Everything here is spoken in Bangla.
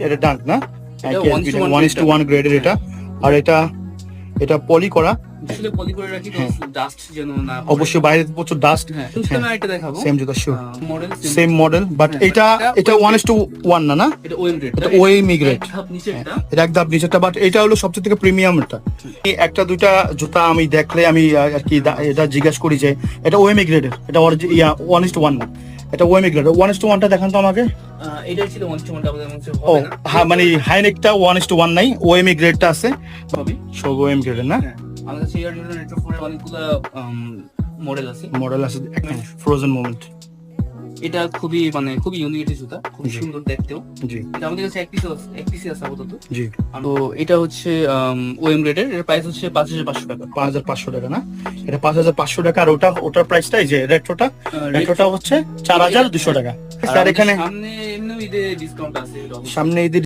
এটা ডাঙ্ক না, এটা 1:1 গ্রেডের এটা। আর এটা পলি করা, আসলে পলি করে রাখি তো ডাস্ট যেন না পড়ে। অবশ্যই বাইরে প্রচুর ডাস্ট। হ্যাঁ আমি আরেকটা দেখাবো, সেম জুতা sure, model same model, but এটা 1:1 না, এটা ওএম গ্রেড, এটা ওএম গ্রেড, ধাপ নিচেরটা এটা এক ধাপ নিচেরটা, বাট এটা হলো সবচেয়ে থেকে প্রিমিয়াম। এটা একটা দুইটা জুতা আমি দেখলে আমি আর কি এটা জিজ্ঞাসা করি যে এটা ওএম গ্রেডের, এটা 1:1 না, এটা ওএম গ্রেড। 1:1টা দেখান তো আমাকে। এটাই ছিল 1:1টা, আমাদের মনে ও হবে না। হ্যাঁ, মানে হাইনেকটা 1:1 নাই, ওএম গ্রেডটা আছে, হবে সব ওএম গ্রেডের না। হ্যাঁ, আমাদের কাছে এয়ার জর্ডান রেট্রো 4 এর অনেকগুলো মডেল আছে। মডেল আছে, ফ্রোজেন মোমেন্ট। এটা খুবই খুবই ইউনিক একটা জুতা, খুব সুন্দর দেখতেও। জি এটা আমাদের কাছে এক পিস আছে আপাতত। জি। তো এটা হচ্ছে ওএম গ্রেডের, এর প্রাইস হচ্ছে 5,500 টাকা। 5,500 টাকা না, এটা 5,500 টাকা। আর ওটার প্রাইসটা এই যে রেট্রোটা হচ্ছে 4,200 টাকা। আর এখানে সামনে এমনি ঈদে ডিসকাউন্ট আছে, সামনে ঈদের